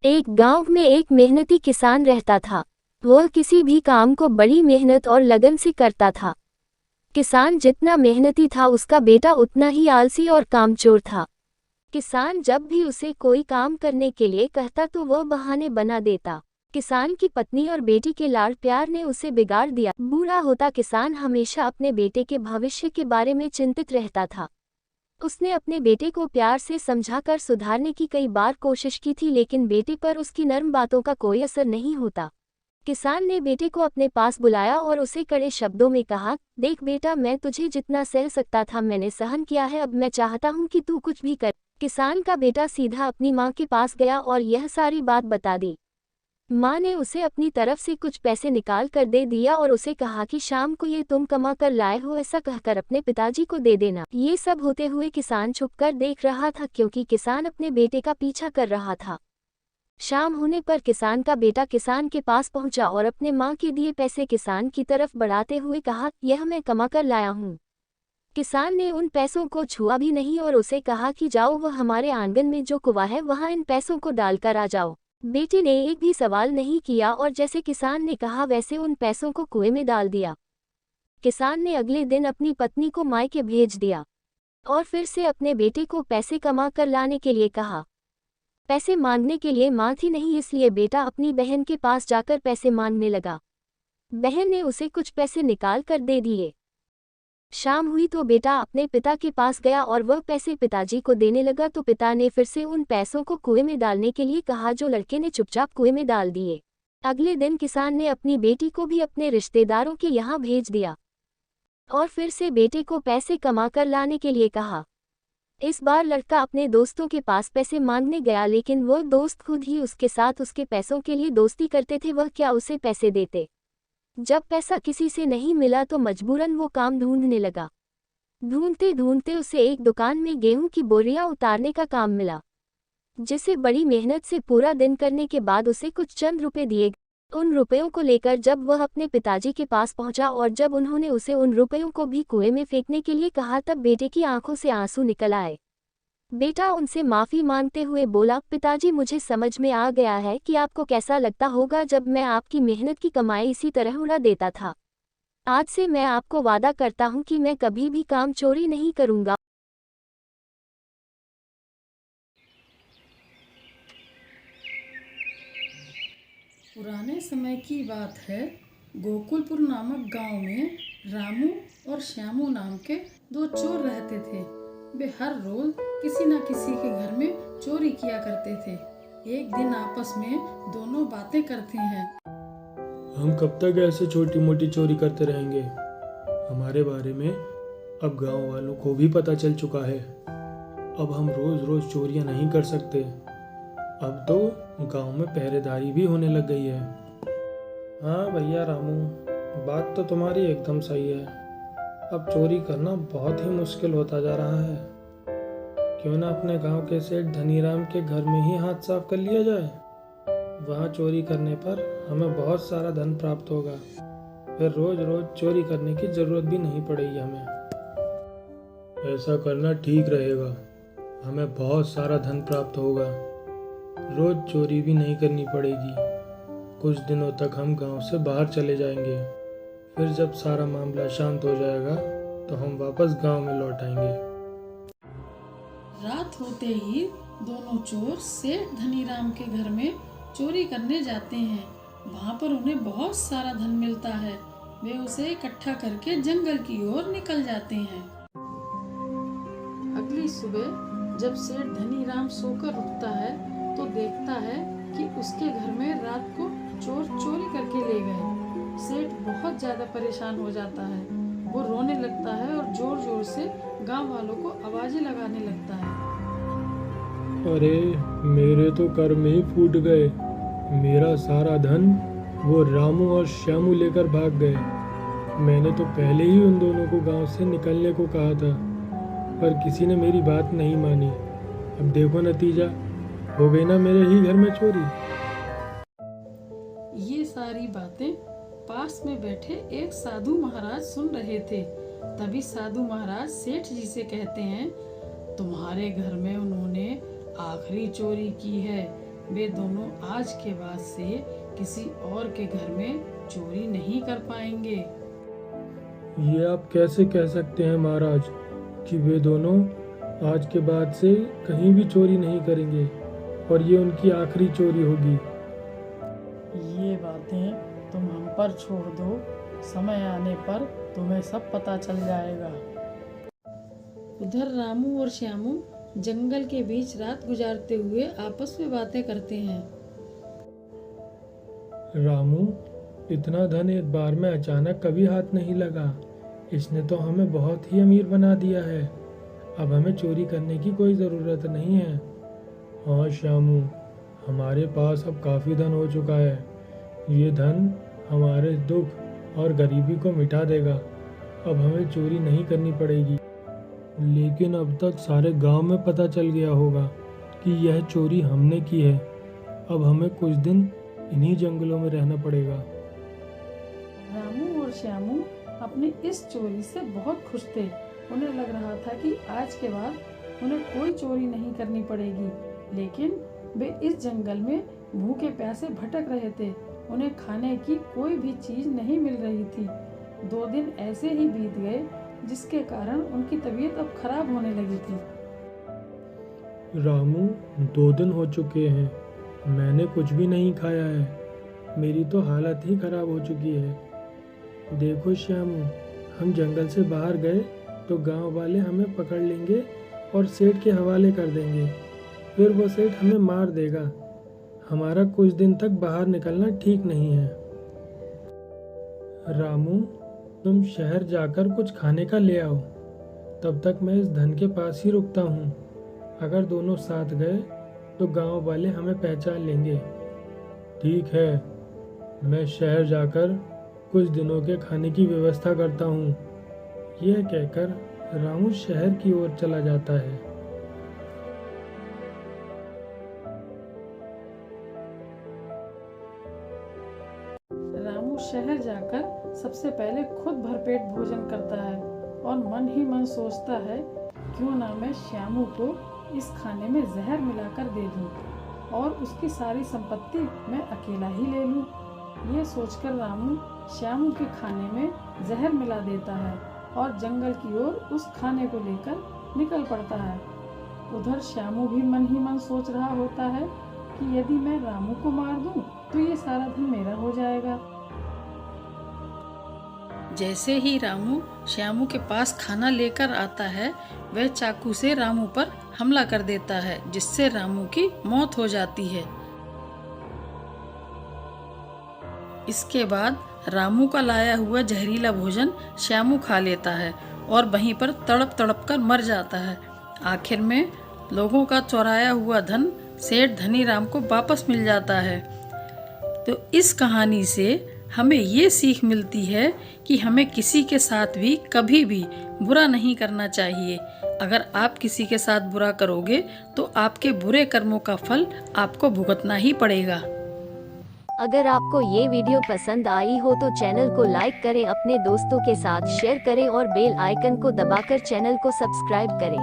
एक गांव में एक मेहनती किसान रहता था। वह किसी भी काम को बड़ी मेहनत और लगन से करता था। किसान जितना मेहनती था उसका बेटा उतना ही आलसी और कामचोर था। किसान जब भी उसे कोई काम करने के लिए कहता तो वह बहाने बना देता। किसान की पत्नी और बेटी के लाड़ प्यार ने उसे बिगाड़ दिया। बूढ़ा होता किसान हमेशा अपने बेटे के भविष्य के बारे में चिंतित रहता था। उसने अपने बेटे को प्यार से समझाकर सुधारने की कई बार कोशिश की थी, लेकिन बेटे पर उसकी नर्म बातों का कोई असर नहीं होता। किसान ने बेटे को अपने पास बुलाया और उसे कड़े शब्दों में कहा, देख बेटा, मैं तुझे जितना सह सकता था मैंने सहन किया है, अब मैं चाहता हूँ कि तू कुछ भी कर। किसान का बेटा सीधा अपनी माँ के पास गया और यह सारी बात बता दी। माँ ने उसे अपनी तरफ से कुछ पैसे निकाल कर दे दिया और उसे कहा कि शाम को ये तुम कमा कर लाए हो, ऐसा कहकर अपने पिताजी को दे देना। ये सब होते हुए किसान छुपकर देख रहा था, क्योंकि किसान अपने बेटे का पीछा कर रहा था। शाम होने पर किसान का बेटा किसान के पास पहुंचा और अपने माँ के दिए पैसे किसान की तरफ बढ़ाते हुए कहा, यह मैं कमा कर लाया हूँ। किसान ने उन पैसों को छुआ भी नहीं और उसे कहा कि जाओ, वह हमारे आंगन में जो कुआं है वहां इन पैसों को डालकर आ जाओ। बेटे ने एक भी सवाल नहीं किया और जैसे किसान ने कहा वैसे उन पैसों को कुएं में डाल दिया। किसान ने अगले दिन अपनी पत्नी को मायके भेज दिया और फिर से अपने बेटे को पैसे कमा कर लाने के लिए कहा। पैसे मांगने के लिए माँ थी नहीं, इसलिए बेटा अपनी बहन के पास जाकर पैसे मांगने लगा। बहन ने उसे कुछ पैसे निकाल कर दे दिए। शाम हुई तो बेटा अपने पिता के पास गया और वह पैसे पिताजी को देने लगा, तो पिता ने फिर से उन पैसों को कुएं में डालने के लिए कहा, जो लड़के ने चुपचाप कुएं में डाल दिए। अगले दिन किसान ने अपनी बेटी को भी अपने रिश्तेदारों के यहाँ भेज दिया और फिर से बेटे को पैसे कमा कर लाने के लिए कहा। इस बार लड़का अपने दोस्तों के पास पैसे मांगने गया, लेकिन वह दोस्त खुद ही उसके साथ उसके पैसों के लिए दोस्ती करते थे, वह क्या उसे पैसे देते। जब पैसा किसी से नहीं मिला तो मजबूरन वो काम ढूंढने लगा। ढूंढते ढूंढते उसे एक दुकान में गेहूं की बोरियां उतारने का काम मिला, जिसे बड़ी मेहनत से पूरा दिन करने के बाद उसे कुछ चंद रुपए दिए गए। उन रुपयों को लेकर जब वह अपने पिताजी के पास पहुंचा और जब उन्होंने उसे उन रुपयों को भी कुएं में फेंकने के लिए कहा, तब बेटे की आंखों से आंसू निकल आए। बेटा उनसे माफ़ी मांगते हुए बोला, पिताजी, मुझे समझ में आ गया है कि आपको कैसा लगता होगा जब मैं आपकी मेहनत की कमाई इसी तरह उड़ा देता था। आज से मैं आपको वादा करता हूँ कि मैं कभी भी काम चोरी नहीं करूँगा। पुराने समय की बात है। गोकुलपुर नामक गांव में रामू और श्यामू नाम के दो चोर रहते थे। वे हर रोज किसी न किसी के घर में चोरी किया करते थे। एक दिन आपस में दोनों बातें करते हैं। हम कब तक ऐसे छोटी मोटी चोरी करते रहेंगे? हमारे बारे में अब गांव वालों को भी पता चल चुका है। अब हम रोज रोज चोरियां नहीं कर सकते। अब तो गांव में पहरेदारी भी होने लग गई है। हाँ भैया रामू, बात तो तुम्हारी एकदम सही है। अब चोरी करना बहुत ही मुश्किल होता जा रहा है। क्यों ना अपने गांव के सेठ धनीराम के घर में ही हाथ साफ कर लिया जाए। वहाँ चोरी करने पर हमें बहुत सारा धन प्राप्त होगा। फिर रोज रोज चोरी करने की जरूरत भी नहीं पड़ेगी हमें। ऐसा करना ठीक रहेगा। हमें बहुत सारा धन प्राप्त होगा। रोज चोरी भी नहीं करनी पड़ेगी। कुछ दिनों तक हम गांव से बाहर चले जाएंगे। फिर जब सारा मामला शांत हो जाएगा तो हम वापस गांव में लौट आएंगे। रात होते ही दोनों चोर सेठ धनीराम के घर में चोरी करने जाते हैं। वहाँ पर उन्हें बहुत सारा धन मिलता है। वे उसे इकट्ठा करके जंगल की ओर निकल जाते हैं। अगली सुबह जब सेठ धनीराम सोकर उठता है तो देखता है कि उसके घर में रात को चोर चोरी करके ले गए। सेठ बहुत ज्यादा परेशान हो जाता है। वो रोने लगता है और जोर जोर से गांव वालों को आवाजें लगाने लगता है। अरे मेरे तो कर्म ही फूट गए। मेरा सारा धन वो रामू और श्यामू लेकर भाग गए। मैंने तो पहले ही उन दोनों को गांव से निकलने को कहा था, पर किसी ने मेरी बात नहीं मानी। अब देखो नतीजा, हो गई ना मेरे ही घर में चोरी। ये सारी बातें पास में बैठे एक साधु महाराज सुन रहे थे। तभी साधु महाराज सेठ जी से कहते हैं, तुम्हारे घर में उन्होंने आखिरी चोरी की है। वे दोनों आज के बाद से किसी और के घर में चोरी नहीं कर पाएंगे। ये आप कैसे कह सकते हैं महाराज कि वे दोनों आज के बाद से कहीं भी चोरी नहीं करेंगे और ये उनकी आखिरी चोरी होगी। ये बातें तुम हम पर छोड़ दो, समय आने पर तुम्हें सब पता चल जाएगा। उधर रामू और श्यामू जंगल के बीच रात गुजारते हुए आपस में बातें करते हैं। रामू, इतना धन एक बार में अचानक कभी हाथ नहीं लगा। इसने तो हमें बहुत ही अमीर बना दिया है। अब हमें चोरी करने की कोई ज़रूरत नहीं है। हाँ श्यामू, हमारे पास अब काफ़ी धन हो चुका है। ये धन हमारे दुख और गरीबी को मिटा देगा। अब हमें चोरी नहीं करनी पड़ेगी। लेकिन अब तक सारे गांव में पता चल गया होगा कि यह चोरी हमने की है। अब हमें कुछ दिन इन्हीं जंगलों में रहना पड़ेगा। रामू और श्यामू अपनी इस चोरी से बहुत खुश थे। उन्हें लग रहा था कि आज के बाद उन्हें कोई चोरी नहीं करनी पड़ेगी। लेकिन वे इस जंगल में भूखे प्यासे भटक रहे थे। उन्हें खाने की कोई भी चीज नहीं मिल रही थी। 2 दिन ऐसे ही बीत गए, जिसके कारण उनकी तबीयत अब खराब होने लगी थी। रामू, 2 दिन हो चुके हैं, मैंने कुछ भी नहीं खाया है। मेरी तो हालत ही खराब हो चुकी है। देखो श्यामू, हम जंगल से बाहर गए तो गांव वाले हमें पकड़ लेंगे और सेठ के हवाले कर देंगे। फिर वो सेठ हमें मार देगा। हमारा कुछ दिन तक बाहर निकलना ठीक नहीं है। रामू, तुम शहर जाकर कुछ खाने का ले आओ। तब तक मैं इस धन के पास ही रुकता हूँ। अगर दोनों साथ गए तो गांव वाले हमें पहचान लेंगे। ठीक है, मैं शहर जाकर कुछ दिनों के खाने की व्यवस्था करता हूँ। यह कहकर रामू शहर की ओर चला जाता है। रामू शहर जाकर सबसे पहले खुद भरपेट भोजन करता है और मन ही मन सोचता है, क्यों ना मैं श्यामू को इस खाने में जहर मिलाकर दे दूं और उसकी सारी संपत्ति मैं अकेला ही ले लूं। ये सोचकर रामू श्यामू के खाने में जहर मिला देता है और जंगल की ओर उस खाने को लेकर निकल पड़ता है। उधर श्यामू भी मन ही मन सोच रहा होता है कि यदि मैं रामू को मार दूं तो ये सारा धन मेरा हो जाएगा। जैसे ही रामू श्यामू के पास खाना लेकर आता है, वह चाकू से रामू पर हमला कर देता है, जिससे रामू की मौत हो जाती है। इसके बाद रामू का लाया हुआ जहरीला भोजन श्यामू खा लेता है और वहीं पर तड़प तड़प कर मर जाता है। आखिर में लोगों का चुराया हुआ धन सेठ धनीराम को वापस मिल जाता है। तो इस कहानी से हमें ये सीख मिलती है कि हमें किसी के साथ भी कभी भी बुरा नहीं करना चाहिए। अगर आप किसी के साथ बुरा करोगे तो आपके बुरे कर्मों का फल आपको भुगतना ही पड़ेगा। अगर आपको ये वीडियो पसंद आई हो तो चैनल को लाइक करें, अपने दोस्तों के साथ शेयर करें और बेल आइकन को दबाकर चैनल को सब्सक्राइब करें।